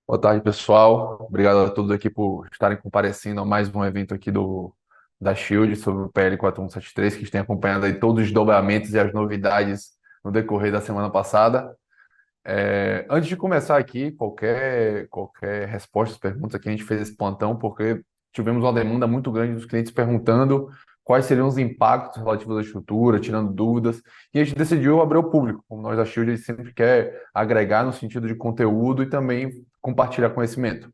Boa tarde, pessoal. Obrigado a todos aqui por estarem comparecendo a mais um evento aqui da Shield sobre o PL 4173, que tem acompanhado aí todos os desdobramentos e as novidades no decorrer da semana passada. Antes de começar aqui, qualquer resposta, perguntas aqui, a gente fez esse plantão porque tivemos uma demanda muito grande dos clientes perguntando quais seriam os impactos relativos à estrutura, tirando dúvidas, e a gente decidiu abrir ao público. Como nós da Shield, a gente sempre quer agregar no sentido de conteúdo e também compartilhar conhecimento.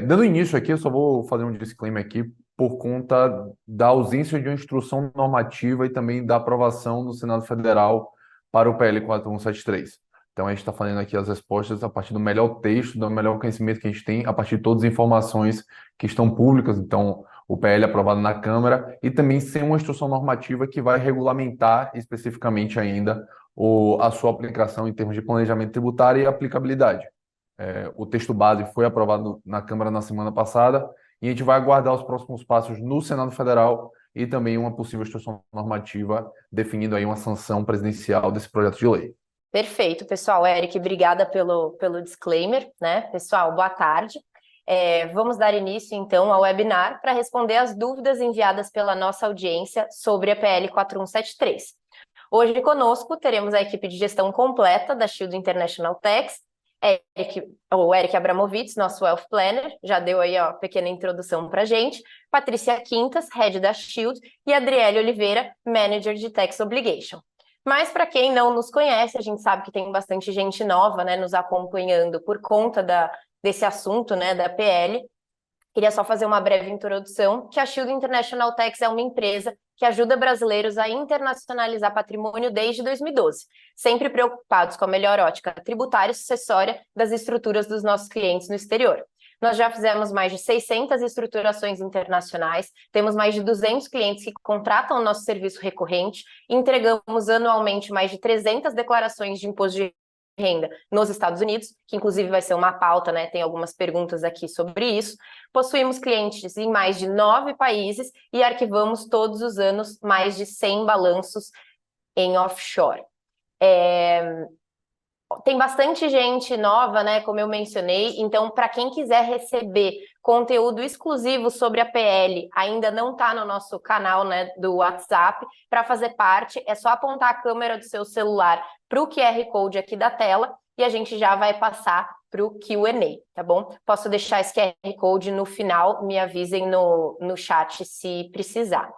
Dando início aqui, eu só vou fazer um disclaimer aqui por conta da ausência de uma instrução normativa e também da aprovação do Senado Federal para o PL 4173. Então, a gente está fazendo aqui as respostas a partir do melhor texto, do melhor conhecimento que a gente tem, a partir de todas as informações que estão públicas. Então, o PL aprovado na Câmara e também sem uma instrução normativa que vai regulamentar especificamente ainda a sua aplicação em termos de planejamento tributário e aplicabilidade. O texto base foi aprovado na Câmara na semana passada e a gente vai aguardar os próximos passos no Senado Federal e também uma possível instrução normativa definindo aí uma sanção presidencial desse projeto de lei. Perfeito, pessoal. Eric, obrigada pelo disclaimer, né? Pessoal, boa tarde. Vamos dar início, então, ao webinar para responder as dúvidas enviadas pela nossa audiência sobre a PL 4173. Hoje conosco teremos a equipe de gestão completa da Shield International Tax, o Eric Abramovitz, nosso Wealth Planner, já deu aí a pequena introdução para a gente, Patrícia Quintas, Head da Shield, e Adriele Oliveira, Manager de Tax Obligation. Mas para quem não nos conhece, a gente sabe que tem bastante gente nova, né, nos acompanhando por conta desse assunto, né, da PL. Queria só fazer uma breve introdução, que a Shield International Tax é uma empresa que ajuda brasileiros a internacionalizar patrimônio desde 2012, sempre preocupados com a melhor ótica tributária e sucessória das estruturas dos nossos clientes no exterior. Nós já fizemos mais de 600 estruturações internacionais, temos mais de 200 clientes que contratam o nosso serviço recorrente e entregamos anualmente mais de 300 declarações de imposto de renda nos Estados Unidos, que inclusive vai ser uma pauta, né? Tem algumas perguntas aqui sobre isso. Possuímos clientes em mais de 9 países e arquivamos todos os anos mais de 100 balanços em offshore. Tem bastante gente nova, né, como eu mencionei, então para quem quiser receber conteúdo exclusivo sobre a PL, ainda não está no nosso canal, né, do WhatsApp, para fazer parte é só apontar a câmera do seu celular para o QR Code aqui da tela e a gente já vai passar para o Q&A, tá bom? Posso deixar esse QR Code no final, me avisem no chat se precisar.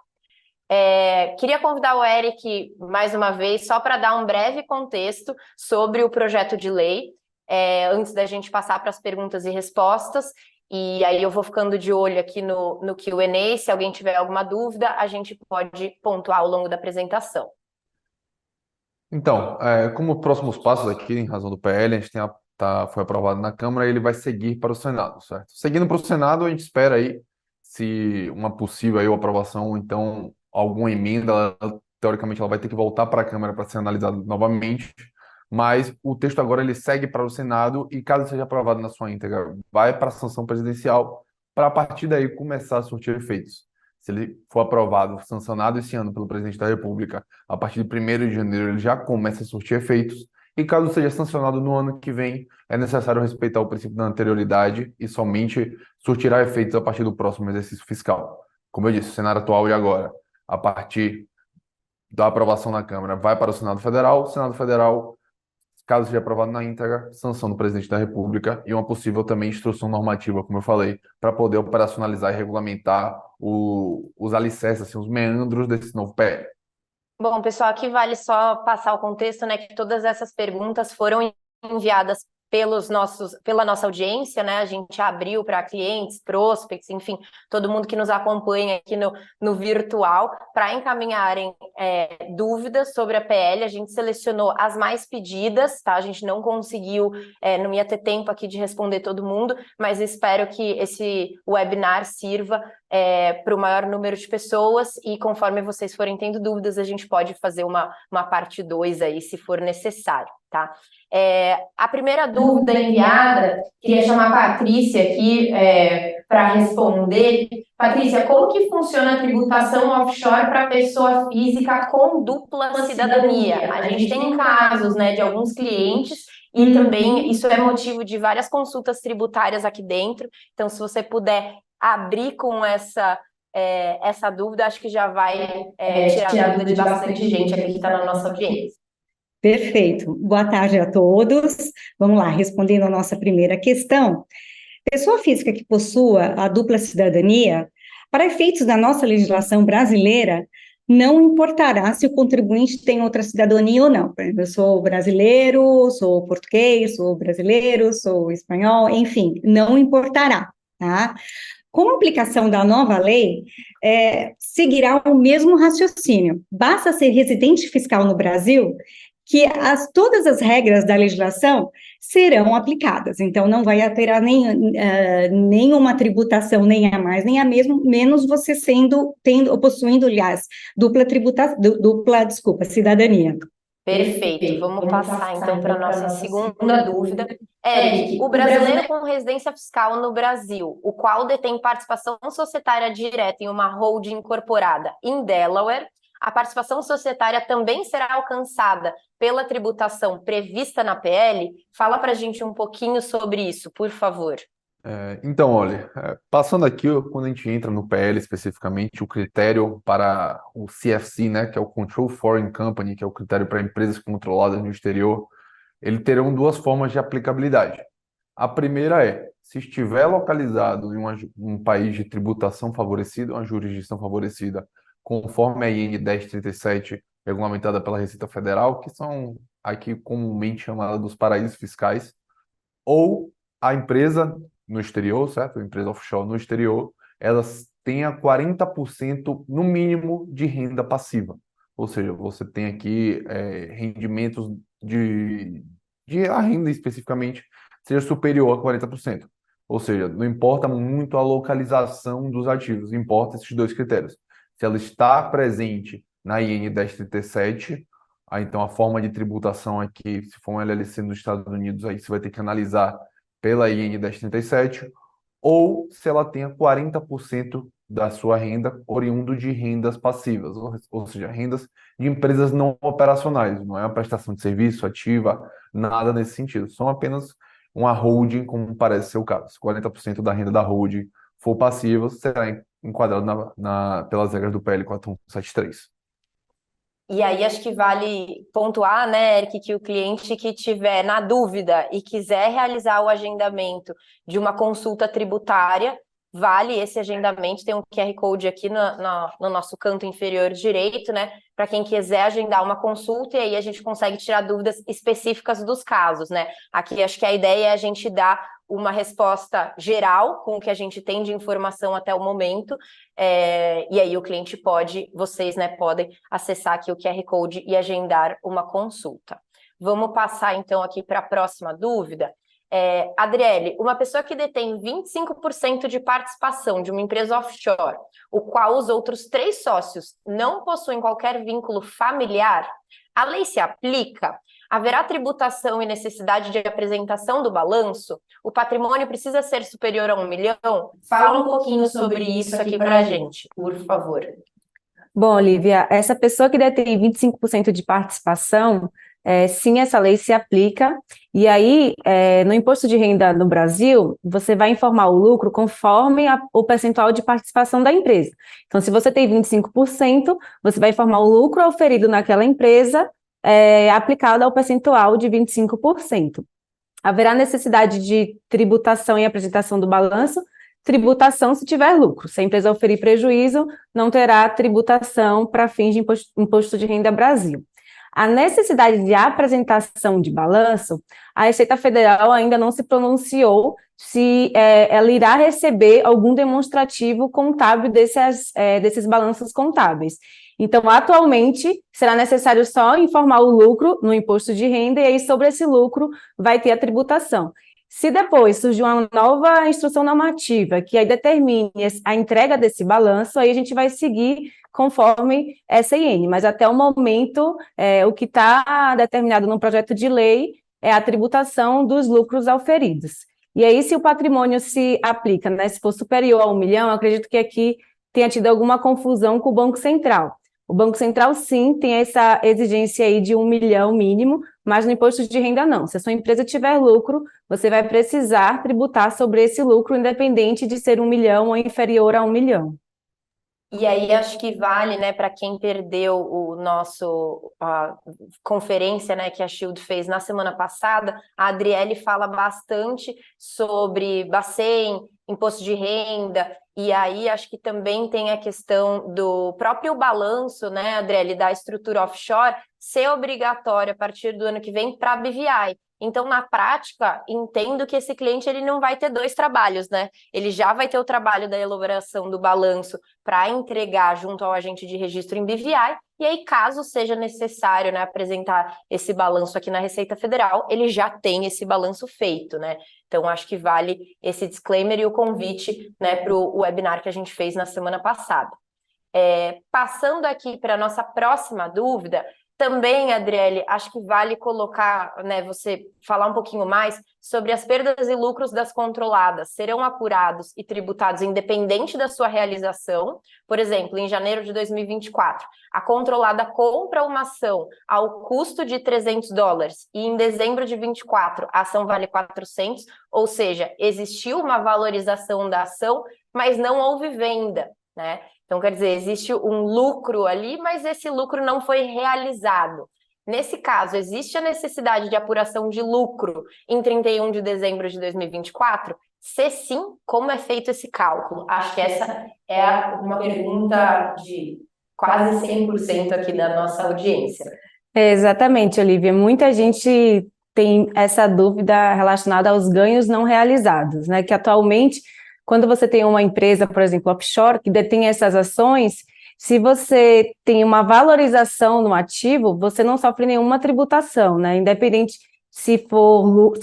Queria convidar o Eric mais uma vez, só para dar um breve contexto sobre o projeto de lei, antes da gente passar para as perguntas e respostas, e aí eu vou ficando de olho aqui no Q&A, se alguém tiver alguma dúvida, a gente pode pontuar ao longo da apresentação. Então, como próximos passos aqui, em razão do PL, a gente foi aprovado na Câmara e ele vai seguir para o Senado, certo? Seguindo para o Senado, a gente espera aí se uma possível aí, aprovação, então alguma emenda, teoricamente ela vai ter que voltar para a Câmara para ser analisada novamente, mas o texto agora ele segue para o Senado e caso seja aprovado na sua íntegra, vai para a sanção presidencial para a partir daí começar a surtir efeitos. Se ele for aprovado, sancionado esse ano pelo presidente da República, a partir de 1º de janeiro ele já começa a surtir efeitos, e caso seja sancionado no ano que vem, é necessário respeitar o princípio da anterioridade e somente surtirá efeitos a partir do próximo exercício fiscal. Como eu disse, o cenário atual e agora, a partir da aprovação na Câmara, vai para o Senado Federal, caso seja aprovado na íntegra, sanção do presidente da República e uma possível também instrução normativa, como eu falei, para poder operacionalizar e regulamentar os alicerces, assim, os meandros desse novo PL. Bom, pessoal, aqui vale só passar o contexto, né, que todas essas perguntas foram enviadas pela nossa audiência, né? A gente abriu para clientes, prospects, enfim, todo mundo que nos acompanha aqui no virtual, para encaminharem dúvidas sobre a PL. A gente selecionou as mais pedidas, tá? A gente não conseguiu, não ia ter tempo aqui de responder todo mundo, mas espero que esse webinar sirva para o maior número de pessoas e conforme vocês forem tendo dúvidas, a gente pode fazer uma parte 2 aí, se for necessário, tá? A primeira dúvida enviada, queria chamar a Patrícia aqui para responder. Patrícia, como que funciona a tributação offshore para pessoa física com dupla cidadania? A gente tem casos, né, de alguns clientes e também isso é motivo de várias consultas tributárias aqui dentro. Então, se você puder abrir com essa dúvida, acho que já vai tirar a dúvida de bastante gente aqui que está na nossa audiência. Perfeito. Boa tarde a todos. Vamos lá, respondendo a nossa primeira questão. Pessoa física que possua a dupla cidadania, para efeitos da nossa legislação brasileira, não importará se o contribuinte tem outra cidadania ou não. Por exemplo, eu sou brasileiro, sou português, sou brasileiro, sou espanhol, enfim, não importará, tá? Com a aplicação da nova lei, seguirá o mesmo raciocínio. Basta ser residente fiscal no Brasil que todas as regras da legislação serão aplicadas. Então, não vai haver nenhuma tributação, nem a mais, nem a menos você possuindo, aliás, cidadania. Perfeito. Vamos passar, então, para a nossa segunda dúvida. Eric, o brasileiro com residência fiscal no Brasil, o qual detém participação societária direta em uma holding incorporada em Delaware, a participação societária também será alcançada pela tributação prevista na PL? Fala para a gente um pouquinho sobre isso, por favor. Então, olha, passando aqui, quando a gente entra no PL especificamente, o critério para o CFC, né, que é o Control Foreign Company, que é o critério para empresas controladas no exterior, ele terão duas formas de aplicabilidade. A primeira se estiver localizado em um país de tributação favorecida, uma jurisdição favorecida, conforme a IN 1037, regulamentada pela Receita Federal, que são aqui comumente chamadas dos paraísos fiscais, ou a empresa no exterior, certo? A empresa offshore no exterior, elas tenha 40% no mínimo de renda passiva. Ou seja, você tem aqui rendimentos a renda especificamente seja superior a 40%. Ou seja, não importa muito a localização dos ativos, importa esses dois critérios. Se ela está presente na IN 1037, então a forma de tributação aqui, se for um LLC nos Estados Unidos, aí você vai ter que analisar pela IN 1037, ou se ela tenha 40% da sua renda oriundo de rendas passivas, ou seja, rendas de empresas não operacionais, não é uma prestação de serviço ativa, nada nesse sentido, são apenas uma holding, como parece ser o caso. Se 40% da renda da holding for passiva, será enquadrado pelas regras do PL 4173. E aí acho que vale pontuar, né, Eric, que o cliente que tiver na dúvida e quiser realizar o agendamento de uma consulta tributária, vale esse agendamento, tem um QR Code aqui no nosso canto inferior direito, né, para quem quiser agendar uma consulta, e aí a gente consegue tirar dúvidas específicas dos casos, né. Aqui acho que a ideia é a gente dar uma resposta geral com o que a gente tem de informação até o momento, e aí o cliente vocês, né, podem acessar aqui o QR Code e agendar uma consulta. Vamos passar então aqui para a próxima dúvida. Adriele, uma pessoa que detém 25% de participação de uma empresa offshore, o qual os outros 3 sócios não possuem qualquer vínculo familiar, a lei se aplica? Haverá tributação e necessidade de apresentação do balanço? O patrimônio precisa ser superior a 1 milhão? Fala um pouquinho sobre isso aqui para a gente, por favor. Bom, Olivia, essa pessoa que detém 25% de participação, sim, essa lei se aplica, e aí, no imposto de renda no Brasil, você vai informar o lucro conforme o percentual de participação da empresa. Então, se você tem 25%, você vai informar o lucro auferido naquela empresa, aplicado ao percentual de 25%. Haverá necessidade de tributação e apresentação do balanço, tributação se tiver lucro. Se a empresa oferir prejuízo, não terá tributação para fins de imposto de renda Brasil. A necessidade de apresentação de balanço, a Receita Federal ainda não se pronunciou se ela irá receber algum demonstrativo contábil desses balanços contábeis. Então, atualmente, será necessário só informar o lucro no imposto de renda, e aí sobre esse lucro vai ter a tributação. Se depois surgir uma nova instrução normativa que aí determine a entrega desse balanço, aí a gente vai seguir conforme essa IN, mas até o momento, o que está determinado no projeto de lei é a tributação dos lucros auferidos. E aí, se o patrimônio se aplica, né, se for superior a 1 milhão, eu acredito que aqui tenha tido alguma confusão com o Banco Central. O Banco Central, sim, tem essa exigência aí de 1 milhão mínimo, mas no imposto de renda não. Se a sua empresa tiver lucro, você vai precisar tributar sobre esse lucro, independente de ser 1 milhão ou inferior a 1 milhão. E aí acho que vale, né, para quem perdeu a conferência, né, que a Shield fez na semana passada, a Adriele fala bastante sobre Bacen, imposto de renda, e aí acho que também tem a questão do próprio balanço, né, Adriele, da estrutura offshore ser obrigatório a partir do ano que vem para a BVI. Então, na prática, entendo que esse cliente ele não vai ter dois trabalhos, né? Ele já vai ter o trabalho da elaboração do balanço para entregar junto ao agente de registro em BVI, e aí, caso seja necessário, né, apresentar esse balanço aqui na Receita Federal, ele já tem esse balanço feito, né? Então, acho que vale esse disclaimer e o convite, né, para o webinar que a gente fez na semana passada. Passando aqui para a nossa próxima dúvida, também, Adriele, acho que vale colocar, né, você falar um pouquinho mais sobre as perdas e lucros das controladas. Serão apurados e tributados independente da sua realização? Por exemplo, em janeiro de 2024, a controlada compra uma ação ao custo de $300 e em dezembro de 24 a ação vale 400, ou seja, existiu uma valorização da ação, mas não houve venda, né? Então, quer dizer, existe um lucro ali, mas esse lucro não foi realizado. Nesse caso, existe a necessidade de apuração de lucro em 31 de dezembro de 2024? Se sim, como é feito esse cálculo? Acho que essa é uma pergunta de quase 100% aqui da nossa audiência. Exatamente, Olivia. Muita gente tem essa dúvida relacionada aos ganhos não realizados, né? Que atualmente, quando você tem uma empresa, por exemplo, offshore, que detém essas ações, se você tem uma valorização no ativo, você não sofre nenhuma tributação, né? Independente se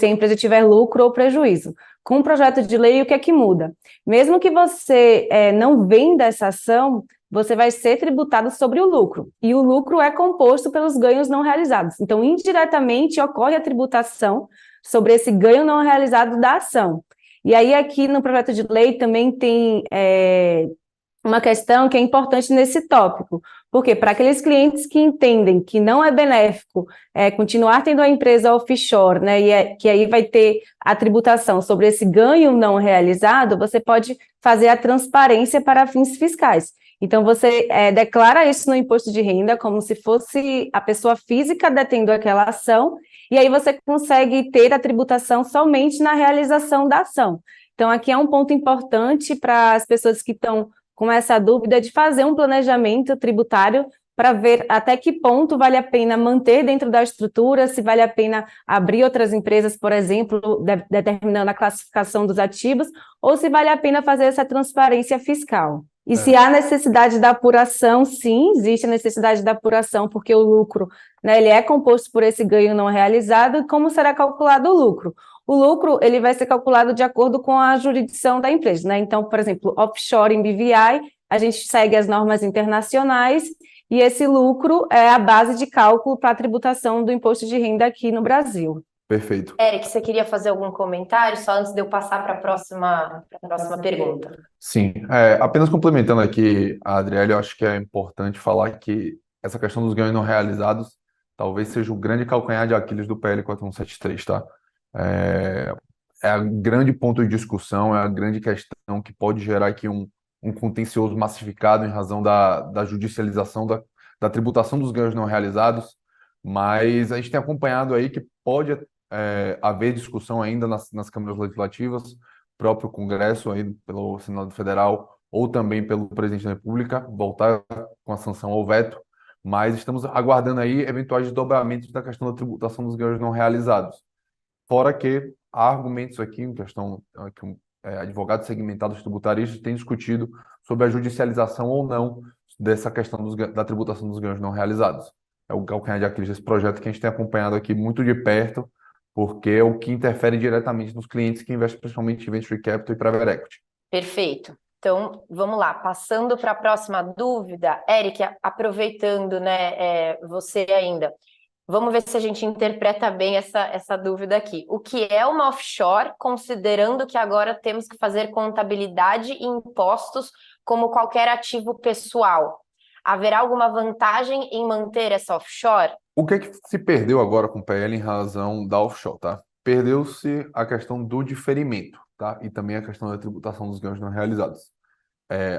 a empresa tiver lucro ou prejuízo. Com o projeto de lei, o que é que muda? Mesmo que você não venda essa ação, você vai ser tributado sobre o lucro. E o lucro é composto pelos ganhos não realizados. Então, indiretamente, ocorre a tributação sobre esse ganho não realizado da ação. E aí, aqui no projeto de lei também tem uma questão que é importante nesse tópico, porque para aqueles clientes que entendem que não é benéfico continuar tendo a empresa offshore, né, que aí vai ter a tributação sobre esse ganho não realizado, você pode fazer a transparência para fins fiscais. Então, você declara isso no imposto de renda como se fosse a pessoa física detendo aquela ação, e aí você consegue ter a tributação somente na realização da ação. Então, aqui é um ponto importante para as pessoas que estão com essa dúvida de fazer um planejamento tributário para ver até que ponto vale a pena manter dentro da estrutura, se vale a pena abrir outras empresas, por exemplo, determinando a classificação dos ativos, ou se vale a pena fazer essa transparência fiscal. E se há necessidade da apuração, sim, existe a necessidade da apuração, porque o lucro, né, ele é composto por esse ganho não realizado, e como será calculado o lucro? O lucro, ele vai ser calculado de acordo com a jurisdição da empresa, né? Então, por exemplo, offshore em BVI, a gente segue as normas internacionais, e esse lucro é a base de cálculo para a tributação do imposto de renda aqui no Brasil. Perfeito. Eric, você queria fazer algum comentário só antes de eu passar para a próxima pergunta? Sim, apenas complementando aqui a Adriele, eu acho que é importante falar que essa questão dos ganhos não realizados talvez seja o grande calcanhar de Aquiles do PL 4173, tá? É a grande ponto de discussão, é a grande questão que pode gerar aqui um contencioso massificado em razão da judicialização da tributação dos ganhos não realizados, mas a gente tem acompanhado aí que pode haver discussão ainda nas câmaras legislativas, próprio Congresso aí pelo Senado Federal ou também pelo Presidente da República voltar com a sanção ao veto, mas estamos aguardando aí eventuais desdobramentos da questão da tributação dos ganhos não realizados. Fora que há argumentos aqui em questão que advogados segmentados tributaristas têm discutido sobre a judicialização ou não dessa questão da tributação dos ganhos não realizados. É o calcanhar de Aquiles desse projeto que a gente tem acompanhado aqui muito de perto, porque é o que interfere diretamente nos clientes que investem principalmente em Venture Capital e Private Equity. Perfeito. Então, vamos lá. Passando para a próxima dúvida, Eric, aproveitando, né, você ainda, vamos ver se a gente interpreta bem essa dúvida aqui. O que é uma offshore, considerando que agora temos que fazer contabilidade e impostos como qualquer ativo pessoal? Haverá alguma vantagem em manter essa offshore? O que é que se perdeu agora com o PL em razão da offshore, tá? Perdeu-se a questão do diferimento, tá? E também a questão da tributação dos ganhos não realizados.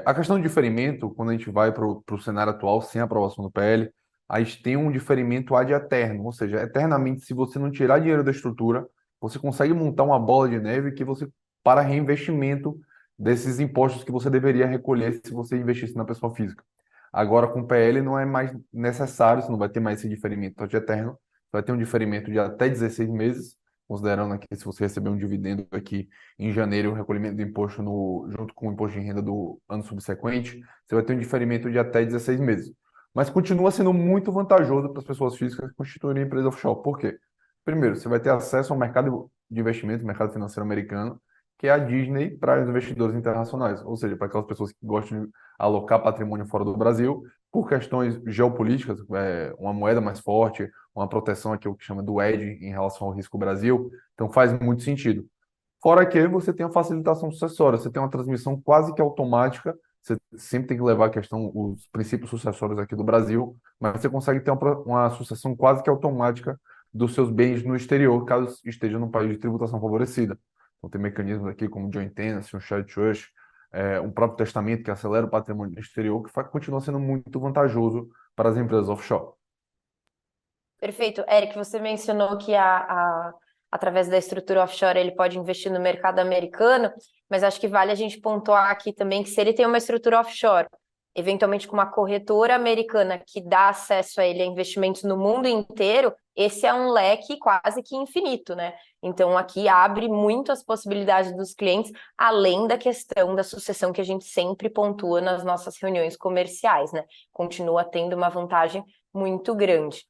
A questão do diferimento, quando a gente vai para o cenário atual, sem aprovação do PL, a gente tem um diferimento ad eterno, ou seja, eternamente, se você não tirar dinheiro da estrutura, você consegue montar uma bola de neve que você para reinvestimento desses impostos que você deveria recolher se você investisse na pessoa física. Agora, com o PL, não é mais necessário, você não vai ter mais esse diferimento ad eterno, vai ter um diferimento de até 16 meses, considerando aqui se você receber um dividendo aqui em janeiro, o recolhimento do imposto junto com o imposto de renda do ano subsequente, você vai ter um diferimento de até 16 meses. Mas continua sendo muito vantajoso para as pessoas físicas que constituírem empresa offshore. Por quê? Primeiro, você vai ter acesso ao mercado de investimentos, mercado financeiro americano, que é a Disney para os investidores internacionais, ou seja, para aquelas pessoas que gostam de alocar patrimônio fora do Brasil, por questões geopolíticas, uma moeda mais forte, uma proteção aqui, o que chama do hedge em relação ao risco Brasil, então faz muito sentido. Fora que você tem a facilitação sucessória, você tem uma transmissão quase que automática, você sempre tem que levar a questão, os princípios sucessórios aqui do Brasil, mas você consegue ter uma sucessão quase que automática dos seus bens no exterior, caso esteja num país de tributação favorecida. Então tem mecanismos aqui como joint tenancy, um shared trust, um próprio testamento que acelera o patrimônio no exterior, que continua sendo muito vantajoso para as empresas offshore. Perfeito. Eric, você mencionou que através da estrutura offshore ele pode investir no mercado americano, mas acho que vale a gente pontuar aqui também que se ele tem uma estrutura offshore, eventualmente com uma corretora americana que dá acesso a ele a investimentos no mundo inteiro, esse é um leque quase que infinito, né? Então aqui abre muito as possibilidades dos clientes, além da questão da sucessão que a gente sempre pontua nas nossas reuniões comerciais, né? Continua tendo uma vantagem muito grande.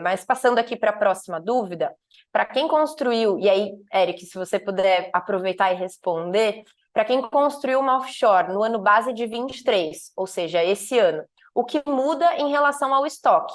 Mas passando aqui para a próxima dúvida, para quem construiu, e aí, Eric, se você puder aproveitar e responder, para quem construiu uma offshore no ano base de 23, ou seja, esse ano, o que muda em relação ao estoque?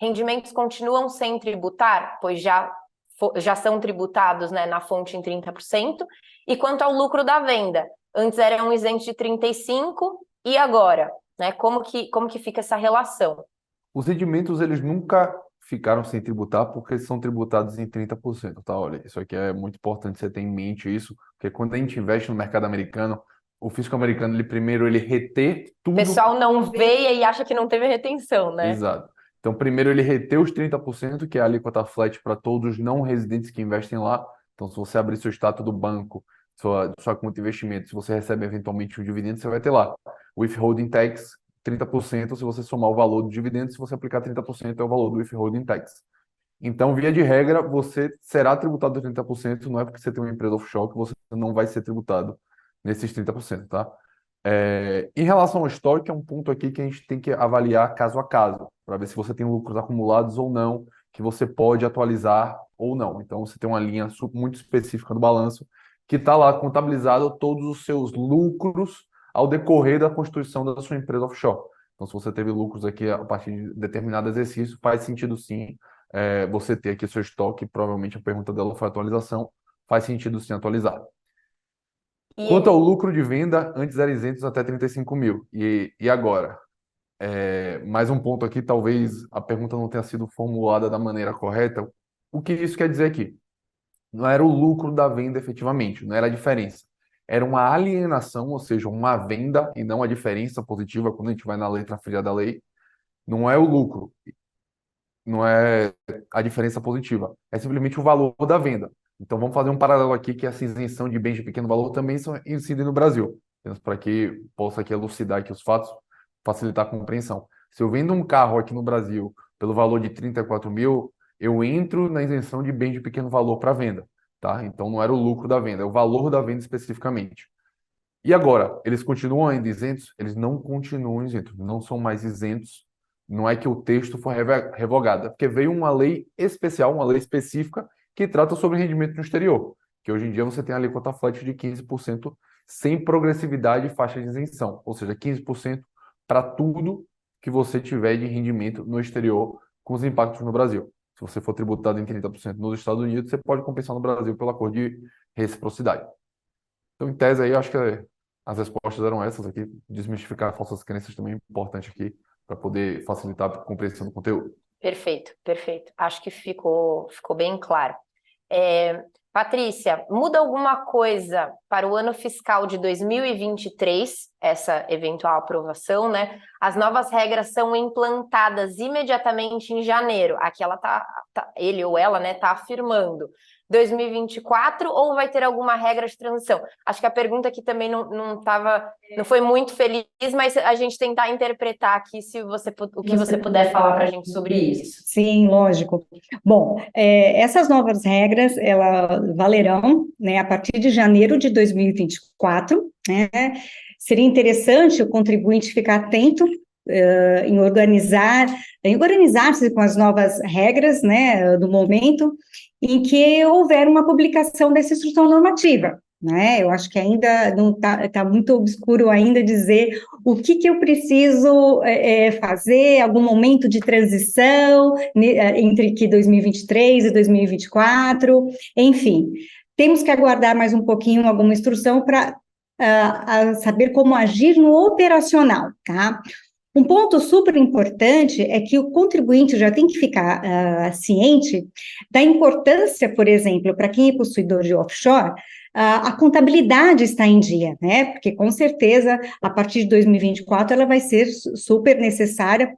Rendimentos continuam sem tributar, pois já são tributados, né, na fonte em 30%, e quanto ao lucro da venda, antes eram isentos de 35% e agora, né, como que fica essa relação? Os rendimentos, eles nunca ficaram sem tributar porque eles são tributados em 30%, tá? Olha, isso aqui é muito importante você ter em mente isso, porque quando a gente investe no mercado americano, o fisco americano, ele primeiro, ele retê O tudo. pessoal não vê e acha que não teve retenção, né? Exato. Então, primeiro, ele retê os 30%, que é a alíquota flat para todos os não residentes que investem lá. Então, se você abrir seu extrato do banco, sua conta de investimento, se você recebe eventualmente um dividendo, você vai ter lá withholding tax, 30%, se você somar o valor do dividendo, se você aplicar 30%, é o valor do withholding tax. Então, via de regra, você será tributado 30%, não é porque você tem uma empresa offshore que você não vai ser tributado nesses 30%, tá? Em relação ao estoque, é um ponto aqui que a gente tem que avaliar caso a caso, para ver se você tem lucros acumulados ou não, que você pode atualizar ou não. Então, você tem uma linha muito específica do balanço que está lá contabilizado todos os seus lucros ao decorrer da constituição da sua empresa offshore. Então, se você teve lucros aqui a partir de determinado exercício, faz sentido sim você ter aqui seu estoque. Provavelmente a pergunta dela foi atualização, faz sentido sim atualizar. Quanto ao lucro de venda, antes era isentos até 35 mil. E agora? Mais um ponto aqui, talvez a pergunta não tenha sido formulada da maneira correta. O que isso quer dizer aqui? Não era o lucro da venda efetivamente, não era a diferença. Era uma alienação, ou seja, uma venda e não a diferença positiva quando a gente vai na letra fria da lei. Não é o lucro, não é a diferença positiva, é simplesmente o valor da venda. Então vamos fazer um paralelo aqui que essa isenção de bens de pequeno valor também incide no Brasil. Apenas para que possa aqui elucidar aqui os fatos, facilitar a compreensão. Se eu vendo um carro aqui no Brasil pelo valor de 34 mil, eu entro na isenção de bens de pequeno valor para venda, tá? Então não era o lucro da venda, é o valor da venda especificamente. E agora, eles continuam ainda isentos? Eles não continuam isentos, não são mais isentos. Não é que o texto foi revogado, é porque veio uma lei especial, uma lei específica, que trata sobre rendimento no exterior, que hoje em dia você tem a alíquota flat de 15% sem progressividade e faixa de isenção, ou seja, 15% para tudo que você tiver de rendimento no exterior com os impactos no Brasil. Se você for tributado em 30% nos Estados Unidos, você pode compensar no Brasil pelo acordo de reciprocidade. Então, em tese aí, eu acho que as respostas eram essas aqui. Desmistificar falsas crenças também é importante aqui poder facilitar a compreensão do conteúdo. Perfeito, perfeito. Acho que ficou bem claro. Patrícia, muda alguma coisa para o ano fiscal de 2023, essa eventual aprovação, né? As novas regras são implantadas imediatamente em janeiro. Aqui ele ou ela, né, tá afirmando 2024 ou vai ter alguma regra de transição? Acho que a pergunta aqui também não foi muito feliz, mas a gente tentar interpretar aqui o que você puder falar para a gente sobre isso. Sim, lógico. Bom, essas novas regras, elas valerão, né, a partir de janeiro de 2024, né? Seria interessante o contribuinte ficar atento em organizar-se com as novas regras, né, do momento em que houver uma publicação dessa instrução normativa, né? Eu acho que ainda não tá muito obscuro ainda dizer o que eu preciso fazer, algum momento de transição entre que 2023 e 2024, enfim, temos que aguardar mais um pouquinho alguma instrução para saber como agir no operacional, tá? Um ponto super importante é que o contribuinte já tem que ficar ciente da importância, por exemplo, para quem é possuidor de offshore, a contabilidade está em dia, né? Porque, com certeza, a partir de 2024, ela vai ser super necessária,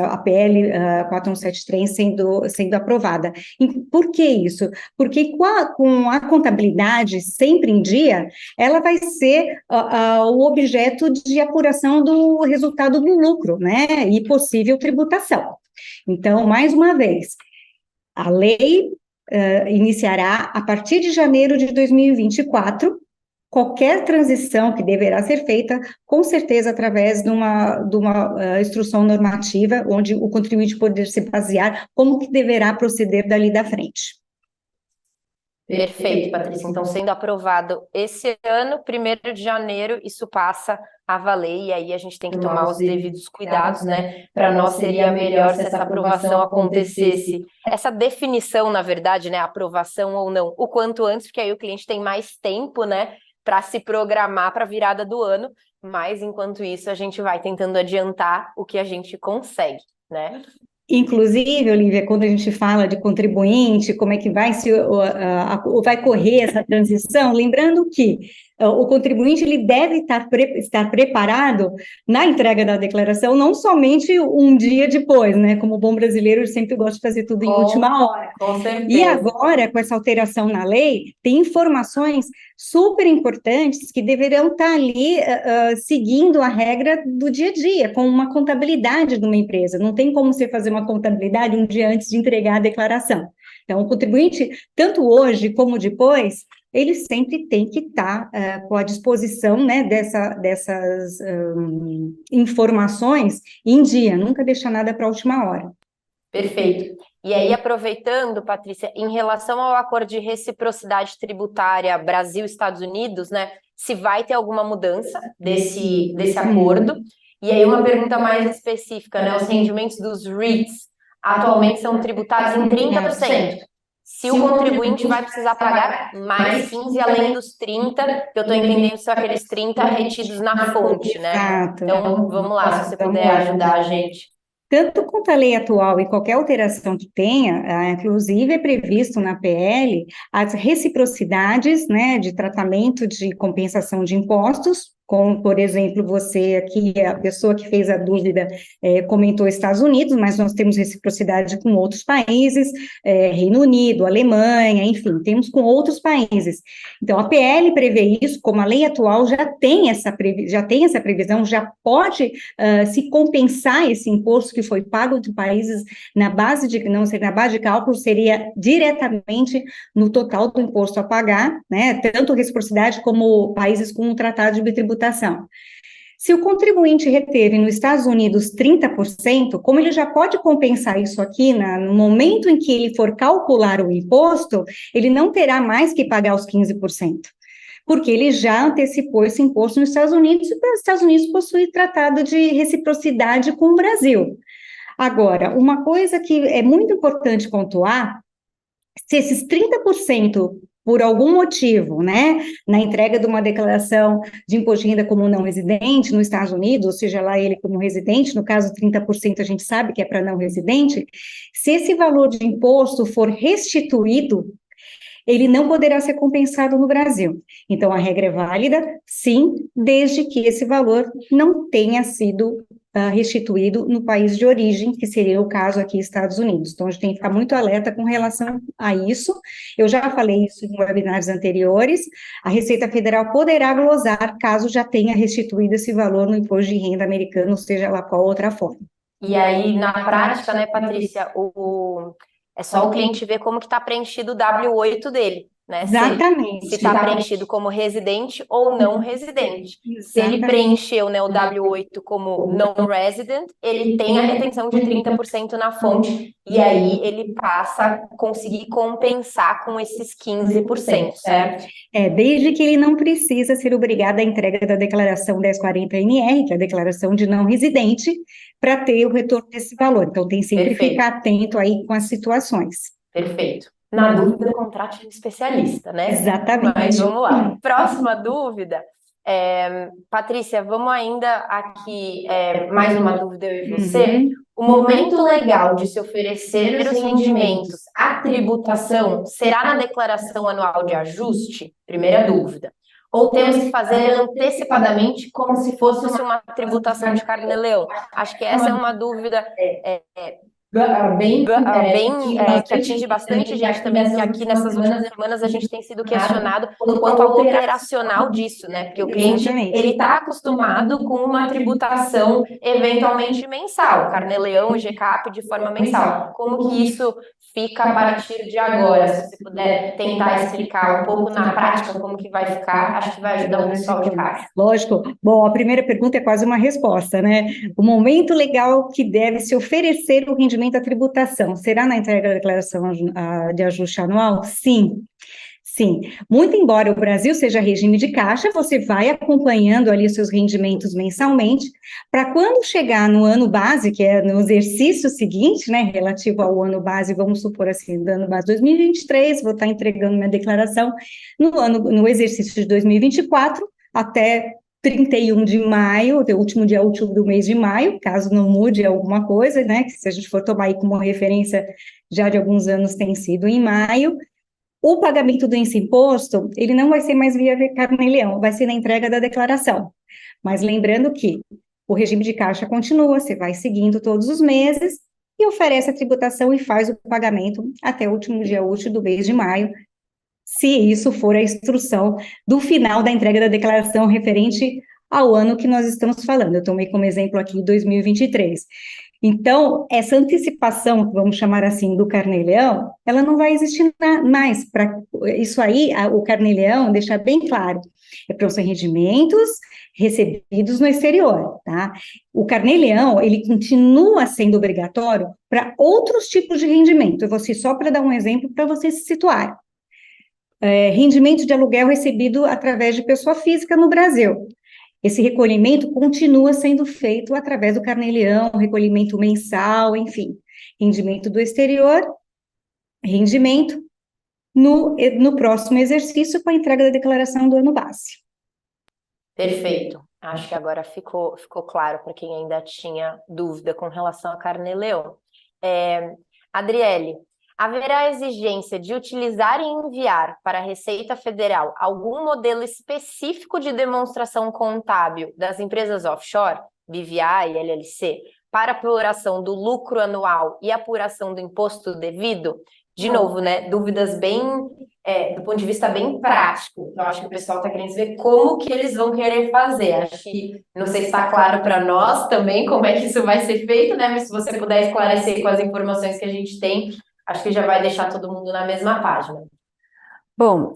a PL 4173 sendo aprovada. E por que isso? Porque com a contabilidade sempre em dia, ela vai ser o objeto de apuração do resultado do lucro, né, e possível tributação. Então, mais uma vez, a lei iniciará a partir de janeiro de 2024, qualquer transição que deverá ser feita, com certeza, através de uma instrução normativa, onde o contribuinte poder se basear como que deverá proceder dali da frente. Perfeito, Patrícia. Então, sendo aprovado esse ano, 1º de janeiro, isso passa a valer, e aí a gente tem que tomar os devidos cuidados, né? Para nós seria melhor se essa aprovação acontecesse, essa definição, na verdade, né? Aprovação ou não, o quanto antes, porque aí o cliente tem mais tempo, né? Para se programar para a virada do ano, mas enquanto isso a gente vai tentando adiantar o que a gente consegue, né? Inclusive, Olivia, quando a gente fala de contribuinte, como é que vai correr essa transição, lembrando que o contribuinte ele deve estar preparado na entrega da declaração, não somente um dia depois, né? Como bom brasileiro, eu sempre gosto de fazer tudo em última hora. Com certeza. E agora, com essa alteração na lei, tem informações super importantes que deverão estar ali seguindo a regra do dia a dia, com uma contabilidade de uma empresa. Não tem como você fazer uma contabilidade um dia antes de entregar a declaração. Então, o contribuinte, tanto hoje como depois, ele sempre tem que estar com a disposição, né, dessas informações em dia, nunca deixar nada para a última hora. Perfeito. E aí, aproveitando, Patrícia, em relação ao acordo de reciprocidade tributária Brasil-Estados Unidos, né, se vai ter alguma mudança desse acordo? E aí, uma pergunta mais específica, né, os rendimentos dos REITs atualmente são tributados em 30%. Se o contribuinte vai precisar pagar mais 15 além dos 30, que eu estou entendendo que são aqueles 30 retidos na fonte, né? Exato. Então, vamos lá, se você puder ajudar a gente. Tanto quanto a lei atual e qualquer alteração que tenha, inclusive é previsto na PL as reciprocidades, né, de tratamento de compensação de impostos, como, por exemplo, você aqui, a pessoa que fez a dúvida, comentou Estados Unidos, mas nós temos reciprocidade com outros países, Reino Unido, Alemanha, enfim, temos com outros países. Então, a PL prevê isso, como a lei atual já tem essa previsão, já pode se compensar esse imposto que foi pago de países na base de cálculo, seria diretamente no total do imposto a pagar, né, tanto reciprocidade como países com um tratado de tributação. Se o contribuinte reteve nos Estados Unidos 30%, como ele já pode compensar isso aqui no momento em que ele for calcular o imposto, ele não terá mais que pagar os 15%, porque ele já antecipou esse imposto nos Estados Unidos, e os Estados Unidos possuem tratado de reciprocidade com o Brasil. Agora, uma coisa que é muito importante pontuar, se esses 30% por algum motivo, né, na entrega de uma declaração de imposto de renda como não residente nos Estados Unidos, ou seja, lá ele como residente, no caso 30% a gente sabe que é para não residente, se esse valor de imposto for restituído, ele não poderá ser compensado no Brasil. Então, a regra é válida, sim, desde que esse valor não tenha sido restituído no país de origem, que seria o caso aqui, Estados Unidos. Então, a gente tem que ficar muito alerta com relação a isso. Eu já falei isso em webinars anteriores. A Receita Federal poderá glosar caso já tenha restituído esse valor no imposto de renda americano, seja lá qual outra forma. E aí, na prática, né, Patrícia, é só o cliente ver como que está preenchido o W8 dele, né? Exatamente. Se está preenchido como residente ou não residente. Se ele Exatamente. preencheu, né, o W8 como non-resident, ele tem a retenção de 30% na fonte, e aí ele passa a conseguir compensar com esses 15%, certo? Desde que ele não precisa ser obrigado à entrega da declaração 1040-NR, que é a declaração de não residente, para ter o retorno desse valor. Então, tem sempre que Perfeito. ficar atento aí com as situações. Perfeito. Na dúvida, contrate um especialista, né? Exatamente. Mas vamos lá. Próxima dúvida. Patrícia, vamos ainda aqui, mais uma dúvida eu e você. O momento legal de se oferecer os rendimentos à tributação será na declaração anual de ajuste? Primeira dúvida. Ou temos que fazer antecipadamente como se fosse uma tributação de carnê-leão? Acho que essa é uma dúvida que atinge bastante gente também, que aqui nessas últimas semanas a gente tem sido questionado quanto ao operacional disso, né? Porque o cliente, ele está acostumado com uma tributação eventualmente mensal, carnê-leão e GCAP de forma mensal. Como que isso fica a partir de agora? Se você puder tentar explicar um pouco na prática como que vai ficar, acho que vai ajudar o pessoal de casa. Lógico. Bom, a primeira pergunta é quase uma resposta, né? O momento legal que deve se oferecer o rendimento à tributação, será na entrega da declaração de ajuste anual? Sim. Sim, muito embora o Brasil seja regime de caixa, você vai acompanhando ali os seus rendimentos mensalmente, para quando chegar no ano base, que é no exercício seguinte, né, relativo ao ano base, vamos supor assim, do ano base 2023, vou estar entregando minha declaração no exercício de 2024, até 31 de maio, o último dia útil do mês de maio, caso não mude alguma coisa, né, que se a gente for tomar aí como referência, já de alguns anos tem sido em maio. O pagamento do imposto, ele não vai ser mais via carnê-leão, vai ser na entrega da declaração. Mas lembrando que o regime de caixa continua, você vai seguindo todos os meses e oferece a tributação e faz o pagamento até o último dia útil do mês de maio, se isso for a instrução do final da entrega da declaração referente ao ano que nós estamos falando. Eu tomei como exemplo aqui 2023. Então, essa antecipação, vamos chamar assim, do carnê-leão, ela não vai existir mais. Para isso aí, o carnê-leão, deixar bem claro, é para os rendimentos recebidos no exterior, tá? O carnê-leão, ele continua sendo obrigatório para outros tipos de rendimento. Eu vou ser só para dar um exemplo para vocês se situarem. Rendimento de aluguel recebido através de pessoa física no Brasil. Esse recolhimento continua sendo feito através do carnê-leão, recolhimento mensal, enfim, rendimento do exterior, rendimento no próximo exercício com a entrega da declaração do ano base. Perfeito. Acho que agora ficou claro para quem ainda tinha dúvida com relação a carnê-leão. Adriele, haverá exigência de utilizar e enviar para a Receita Federal algum modelo específico de demonstração contábil das empresas offshore, BVA e LLC, para apuração do lucro anual e apuração do imposto devido? De novo, né, dúvidas bem, do ponto de vista bem prático. Então, acho que o pessoal está querendo saber como que eles vão querer fazer. Acho que, não sei se está claro para nós também como é que isso vai ser feito, né, mas se você puder esclarecer com as informações que a gente tem, acho que já vai deixar todo mundo na mesma página. Bom,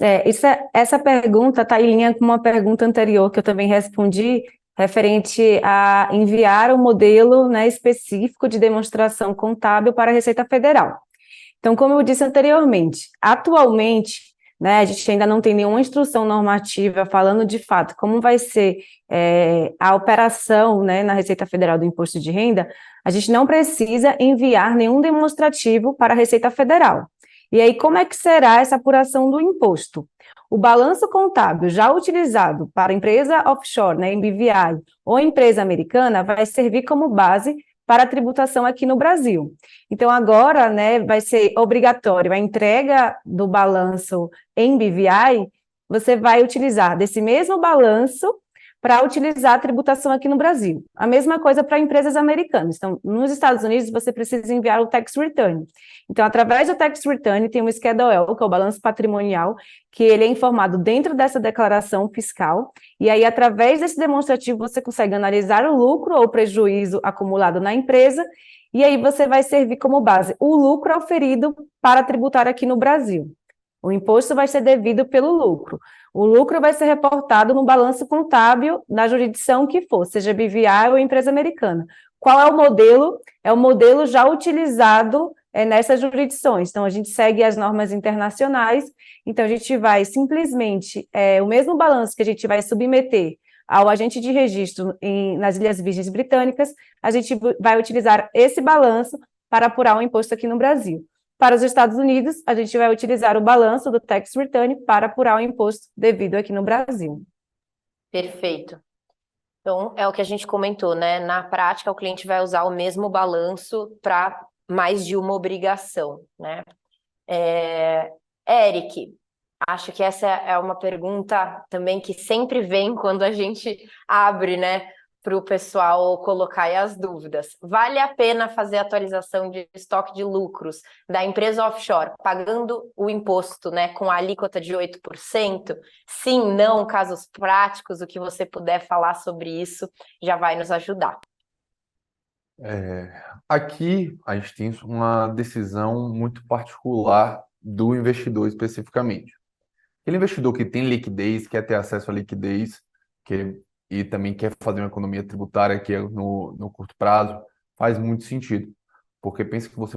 essa pergunta está em linha com uma pergunta anterior que eu também respondi, referente a enviar o modelo, né, específico de demonstração contábil para a Receita Federal. Então, como eu disse anteriormente, atualmente, né, a gente ainda não tem nenhuma instrução normativa falando de fato como vai ser a operação, né, na Receita Federal do Imposto de Renda. A gente não precisa enviar nenhum demonstrativo para a Receita Federal. E aí, como é que será essa apuração do imposto? O balanço contábil já utilizado para empresa offshore, né, em BVI, ou empresa americana, vai servir como base para a tributação aqui no Brasil. Então, agora, né, vai ser obrigatório a entrega do balanço em BVI, você vai utilizar desse mesmo balanço para utilizar a tributação aqui no Brasil. A mesma coisa para empresas americanas. Então, nos Estados Unidos, você precisa enviar o tax return. Então, através do tax return, tem um Schedule L, que é o balanço patrimonial, que ele é informado dentro dessa declaração fiscal, e aí, através desse demonstrativo, você consegue analisar o lucro ou prejuízo acumulado na empresa, e aí você vai servir como base o lucro auferido para tributar aqui no Brasil. O imposto vai ser devido pelo lucro. O lucro vai ser reportado no balanço contábil da jurisdição que for, seja BVI ou empresa americana. Qual é o modelo? É o modelo já utilizado nessas jurisdições. Então, a gente segue as normas internacionais, então a gente vai simplesmente, o mesmo balanço que a gente vai submeter ao agente de registro nas Ilhas Virgens Britânicas, a gente vai utilizar esse balanço para apurar o imposto aqui no Brasil. Para os Estados Unidos, a gente vai utilizar o balanço do tax return para apurar o imposto devido aqui no Brasil. Perfeito. Então, é o que a gente comentou, né? Na prática, o cliente vai usar o mesmo balanço para mais de uma obrigação, né? Eric, acho que essa é uma pergunta também que sempre vem quando a gente abre, né, para o pessoal colocar aí as dúvidas. Vale a pena fazer a atualização de estoque de lucros da empresa offshore, pagando o imposto, né, com a alíquota de 8%? Sim, não, casos práticos, o que você puder falar sobre isso já vai nos ajudar. Aqui a gente tem uma decisão muito particular do investidor especificamente. Aquele investidor que tem liquidez, quer ter acesso à liquidez, e também quer fazer uma economia tributária aqui no curto prazo, faz muito sentido. Porque pensa que você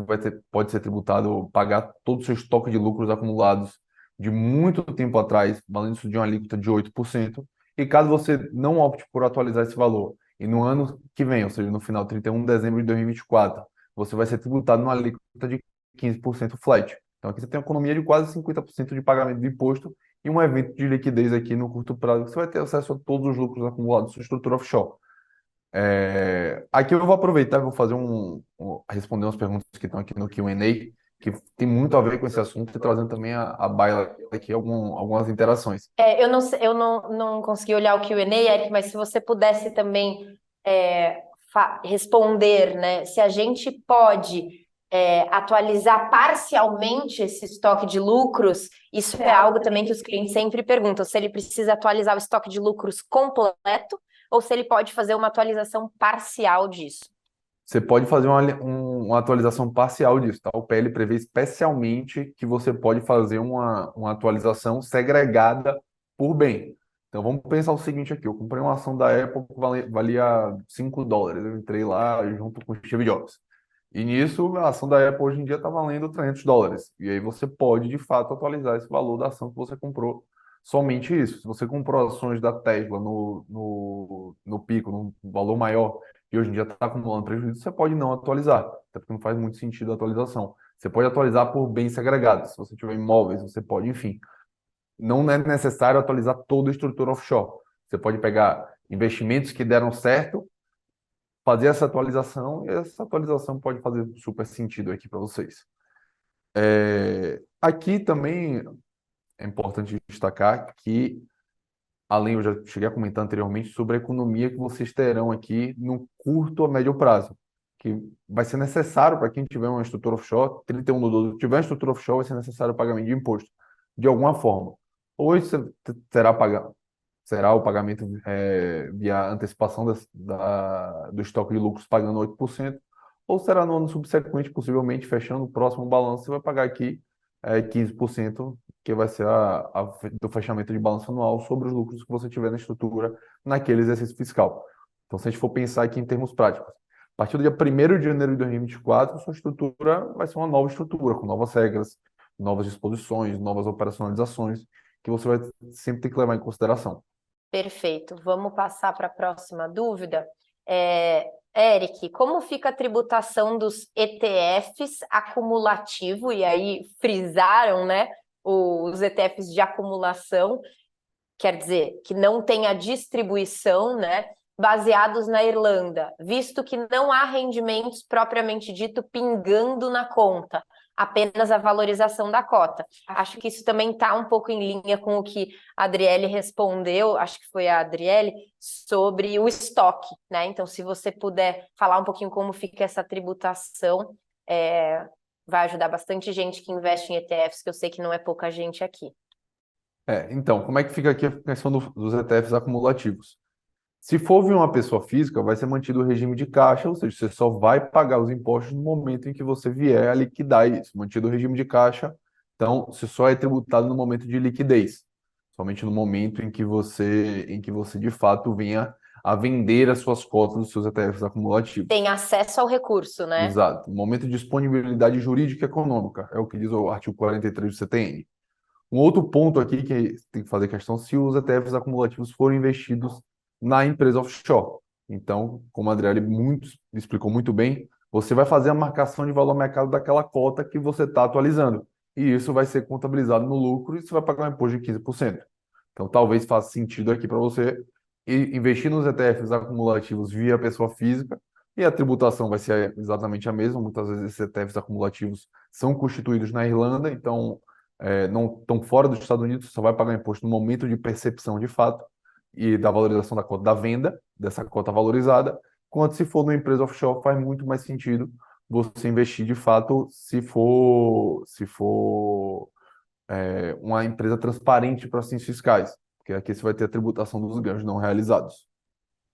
pode ser tributado, pagar todo o seu estoque de lucros acumulados de muito tempo atrás, valendo isso de uma alíquota de 8%, e caso você não opte por atualizar esse valor, e no ano que vem, ou seja, no final, 31 de dezembro de 2024, você vai ser tributado numa alíquota de 15% flat. Então aqui você tem uma economia de quase 50% de pagamento de imposto e um evento de liquidez aqui no curto prazo, que você vai ter acesso a todos os lucros acumulados da sua estrutura offshore. Aqui eu vou aproveitar e vou fazer responder umas perguntas que estão aqui no Q&A, que tem muito a ver com esse assunto, e trazendo também a baila aqui algumas interações. Eu não consegui olhar o Q&A, Eric, mas se você pudesse também responder, né, se a gente pode atualizar parcialmente esse estoque de lucros, isso é algo também que os clientes sempre perguntam, se ele precisa atualizar o estoque de lucros completo ou se ele pode fazer uma atualização parcial disso. Você pode fazer uma atualização parcial disso, tá? O PL prevê especialmente que você pode fazer uma atualização segregada por bem. Então vamos pensar o seguinte aqui, eu comprei uma ação da Apple que valia $5, eu entrei lá junto com o Steve Jobs. E nisso, a ação da Apple hoje em dia está valendo $300. E aí você pode, de fato, atualizar esse valor da ação que você comprou. Somente isso. Se você comprou ações da Tesla no pico, num valor maior, e hoje em dia está acumulando prejuízo, você pode não atualizar, até porque não faz muito sentido a atualização. Você pode atualizar por bens segregados. Se você tiver imóveis, você pode, enfim. Não é necessário atualizar toda a estrutura offshore. Você pode pegar investimentos que deram certo, fazer essa atualização, e essa atualização pode fazer super sentido aqui para vocês. Aqui também é importante destacar que, eu já cheguei a comentar anteriormente sobre a economia que vocês terão aqui no curto a médio prazo, que vai ser necessário para quem tiver uma estrutura offshore, 31/12, tiver uma estrutura offshore, vai ser necessário o pagamento de imposto, de alguma forma. Ou será o pagamento via antecipação do estoque de lucros pagando 8%, ou será no ano subsequente, possivelmente fechando o próximo balanço, você vai pagar aqui 15%, que vai ser do fechamento de balanço anual sobre os lucros que você tiver na estrutura naquele exercício fiscal. Então, se a gente for pensar aqui em termos práticos, a partir do dia 1º de janeiro de 2024, sua estrutura vai ser uma nova estrutura, com novas regras, novas disposições, novas operacionalizações, que você vai sempre ter que levar em consideração. Perfeito. Vamos passar para a próxima dúvida. Eric, como fica a tributação dos ETFs acumulativo? E aí frisaram, né, os ETFs de acumulação, quer dizer, que não tem a distribuição, né, baseados na Irlanda, visto que não há rendimentos propriamente dito pingando na conta, apenas a valorização da cota. Acho que isso também está um pouco em linha com o que a Adriele respondeu, acho que foi a Adriele, sobre o estoque, né? Então, se você puder falar um pouquinho como fica essa tributação, vai ajudar bastante gente que investe em ETFs, que eu sei que não é pouca gente aqui. Então, como é que fica aqui a questão dos ETFs acumulativos? Se for vir uma pessoa física, vai ser mantido o regime de caixa, ou seja, você só vai pagar os impostos no momento em que você vier a liquidar isso. Mantido o regime de caixa, então você só é tributado no momento de liquidez, somente no momento em que você de fato venha a vender as suas cotas dos seus ETFs acumulativos. Tem acesso ao recurso, né? Exato. No momento de disponibilidade jurídica e econômica, é o que diz o artigo 43 do CTN. Um outro ponto aqui que tem que fazer questão se os ETFs acumulativos forem investidos na empresa offshore. Então, como a Adriele explicou muito bem, você vai fazer a marcação de valor mercado daquela cota que você está atualizando. E isso vai ser contabilizado no lucro e você vai pagar um imposto de 15%. Então, talvez faça sentido aqui para você investir nos ETFs acumulativos via pessoa física e a tributação vai ser exatamente a mesma. Muitas vezes esses ETFs acumulativos são constituídos na Irlanda, então não estão fora dos Estados Unidos, só vai pagar imposto no momento de percepção de fato e da valorização da cota da venda, dessa cota valorizada, quanto se for numa empresa offshore faz muito mais sentido você investir de fato se for uma empresa transparente para fins fiscais, porque aqui você vai ter a tributação dos ganhos não realizados.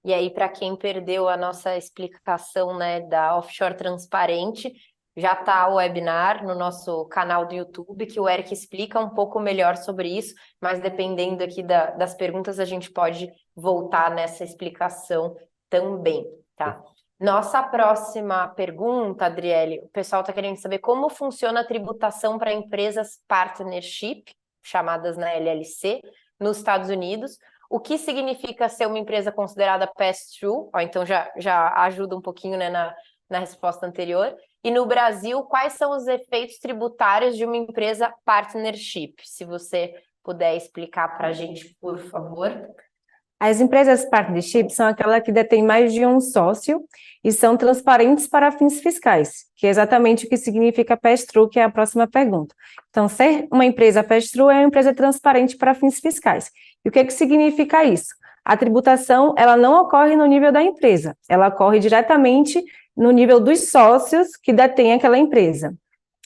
E aí, para quem perdeu a nossa explicação, né, da offshore transparente, já está o webinar no nosso canal do YouTube, que o Eric explica um pouco melhor sobre isso, mas dependendo aqui das perguntas, a gente pode voltar nessa explicação também, tá? Nossa próxima pergunta, Adriele, o pessoal está querendo saber como funciona a tributação para empresas partnership, chamadas na LLC, nos Estados Unidos. O que significa ser uma empresa considerada pass-through? Então já ajuda um pouquinho, né, na resposta anterior. E no Brasil, quais são os efeitos tributários de uma empresa partnership? Se você puder explicar para a gente, por favor. As empresas partnership são aquelas que detêm mais de um sócio e são transparentes para fins fiscais, que é exatamente o que significa pass-through, que é a próxima pergunta. Então, ser uma empresa pass-through é uma empresa transparente para fins fiscais. E o que significa isso? A tributação, ela não ocorre no nível da empresa, ela ocorre diretamente no nível dos sócios que detêm aquela empresa.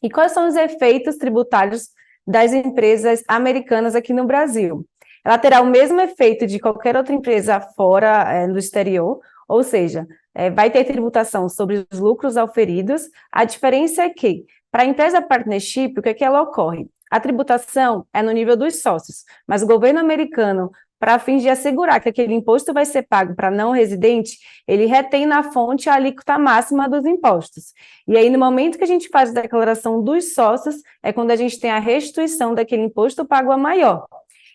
E quais são os efeitos tributários das empresas americanas aqui no Brasil? Ela terá o mesmo efeito de qualquer outra empresa fora do exterior, ou seja, vai ter tributação sobre os lucros auferidos. A diferença é que, para a empresa partnership, o que é que ela ocorre? A tributação é no nível dos sócios, mas o governo americano, para fins de assegurar que aquele imposto vai ser pago para não residente, ele retém na fonte a alíquota máxima dos impostos. E aí, no momento que a gente faz a declaração dos sócios, é quando a gente tem a restituição daquele imposto pago a maior.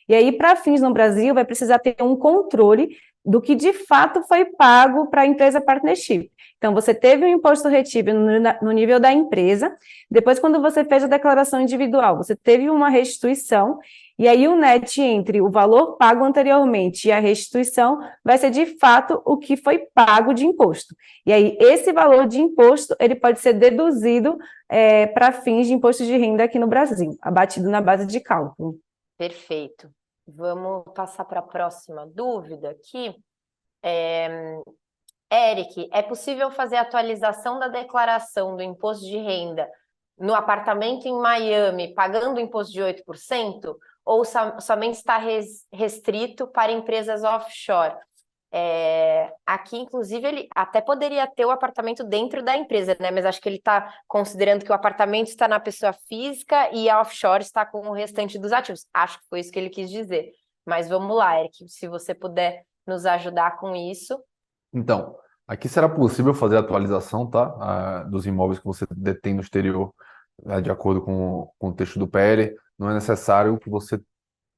E aí, para fins no Brasil, vai precisar ter um controle do que de fato foi pago para a empresa partnership. Então, você teve um imposto retido no nível da empresa, depois, quando você fez a declaração individual, você teve uma restituição, e aí o net entre o valor pago anteriormente e a restituição vai ser de fato o que foi pago de imposto. E aí, esse valor de imposto, ele pode ser deduzido para fins de imposto de renda aqui no Brasil, abatido na base de cálculo. Perfeito. Vamos passar para a próxima dúvida aqui. Eric, é possível fazer a atualização da declaração do imposto de renda no apartamento em Miami, pagando o imposto de 8%? Ou somente está restrito para empresas offshore? Aqui, inclusive, ele até poderia ter o apartamento dentro da empresa, né? Mas acho que ele está considerando que o apartamento está na pessoa física e a offshore está com o restante dos ativos. Acho que foi isso que ele quis dizer. Mas vamos lá, Eric, se você puder nos ajudar com isso. Então, aqui será possível fazer a atualização, tá? Dos imóveis que você detém no exterior, de acordo com o texto do PL. Não é necessário que você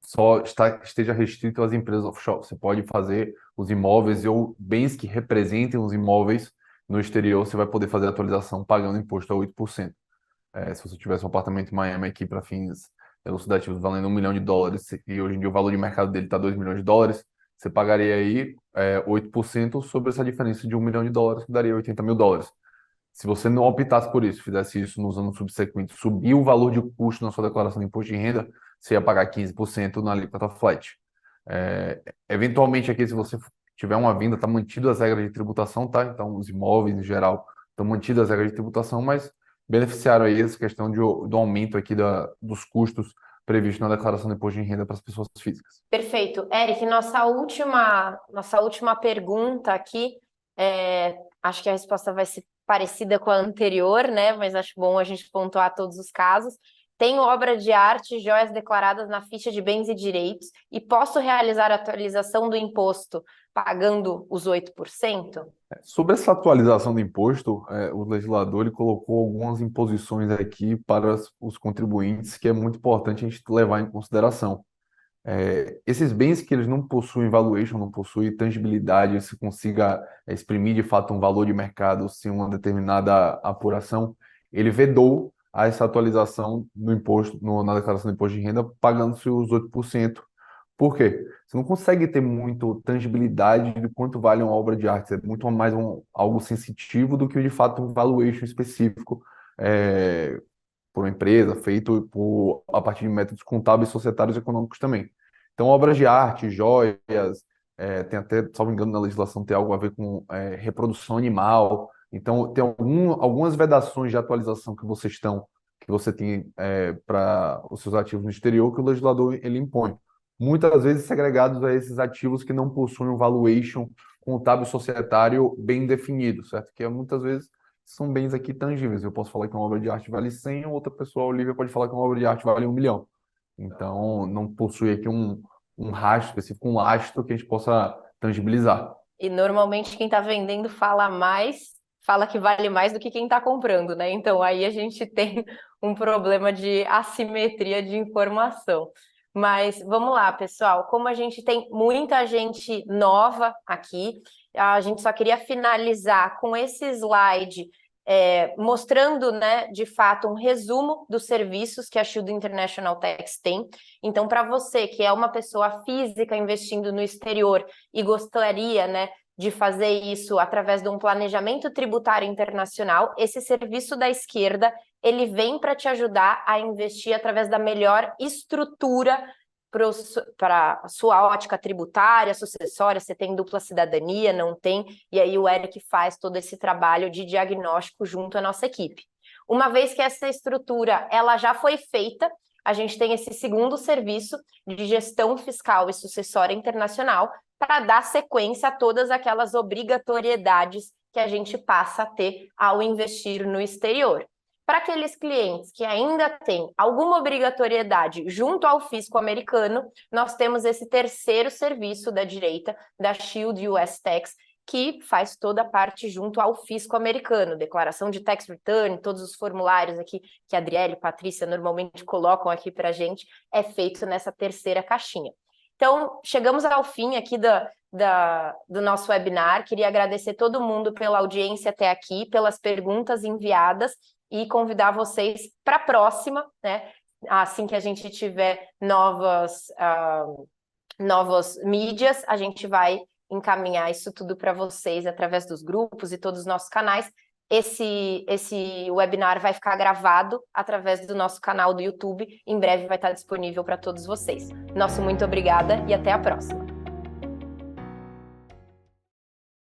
só esteja restrito às empresas offshore. Você pode fazer os imóveis ou bens que representem os imóveis no exterior você vai poder fazer a atualização pagando imposto a 8%. Se você tivesse um apartamento em Miami aqui para fins elucidativos valendo US$ 1 milhão, e hoje em dia o valor de mercado dele está US$ 2 milhões, você pagaria aí 8% sobre essa diferença de US$ 1 milhão, que daria US$ 80 mil. Se você não optasse por isso, fizesse isso nos anos subsequentes, subir o valor de custo na sua declaração de imposto de renda, você ia pagar 15% na alíquota flat. Eventualmente aqui, se você tiver uma venda, está mantido as regras de tributação, tá? Então, os imóveis em geral estão mantidas as regras de tributação, mas beneficiaram aí essa questão do aumento aqui dos custos previstos na declaração de imposto de renda para as pessoas físicas. Perfeito. Eric, nossa última pergunta aqui, acho que a resposta vai ser parecida com a anterior, né? Mas acho bom a gente pontuar todos os casos. Tenho obra de arte, joias declaradas na ficha de bens e direitos e posso realizar a atualização do imposto pagando os 8%? Sobre essa atualização do imposto, o legislador ele colocou algumas imposições aqui para os contribuintes que é muito importante a gente levar em consideração. Esses bens que eles não possuem valuation, não possuem tangibilidade, se consiga exprimir de fato um valor de mercado sem uma determinada apuração, ele vedou essa atualização no imposto, na declaração do imposto de renda, pagando-se os 8%. Por quê? Você não consegue ter muito tangibilidade de quanto vale uma obra de arte, é muito mais algo sensitivo do que de fato um valuation específico por uma empresa, feito a partir de métodos contábeis, societários e econômicos também. Então, obras de arte, joias, tem até, salvo engano, na legislação tem algo a ver com reprodução animal. Então, tem algumas vedações de atualização que você tem para os seus ativos no exterior que o legislador ele impõe. Muitas vezes segregados a esses ativos que não possuem um valuation contábil societário bem definido, certo? Que muitas vezes são bens aqui tangíveis. Eu posso falar que uma obra de arte vale 100, outra pessoa, a Olivia, pode falar que uma obra de arte vale 1 milhão. Então, não possui aqui um rastro específico, um lastro que a gente possa tangibilizar. E normalmente quem está vendendo fala que vale mais do que quem está comprando, né? Então aí a gente tem um problema de assimetria de informação. Mas vamos lá, pessoal. Como a gente tem muita gente nova aqui, a gente só queria finalizar com esse slide mostrando, né, de fato, um resumo dos serviços que a Shield International Tax tem. Então, para você que é uma pessoa física investindo no exterior e gostaria, né, de fazer isso através de um planejamento tributário internacional, esse serviço da esquerda, ele vem para te ajudar a investir através da melhor estrutura para a sua ótica tributária, sucessória, você tem dupla cidadania, não tem, e aí o Eric faz todo esse trabalho de diagnóstico junto à nossa equipe. Uma vez que essa estrutura ela já foi feita, a gente tem esse segundo serviço de gestão fiscal e sucessória internacional para dar sequência a todas aquelas obrigatoriedades que a gente passa a ter ao investir no exterior. Para aqueles clientes que ainda têm alguma obrigatoriedade junto ao fisco americano, nós temos esse terceiro serviço da direita, da Shield US Tax, que faz toda a parte junto ao fisco americano, declaração de tax return, todos os formulários aqui que a Adriele e a Patrícia normalmente colocam aqui para a gente, é feito nessa terceira caixinha. Então, chegamos ao fim aqui do nosso webinar. Queria agradecer todo mundo pela audiência até aqui, pelas perguntas enviadas e convidar vocês para a próxima, né? Assim que a gente tiver novas mídias, a gente vai encaminhar isso tudo para vocês através dos grupos e todos os nossos canais. Esse webinar vai ficar gravado através do nosso canal do YouTube. Em breve vai estar disponível para todos vocês. Nosso muito obrigada e até a próxima.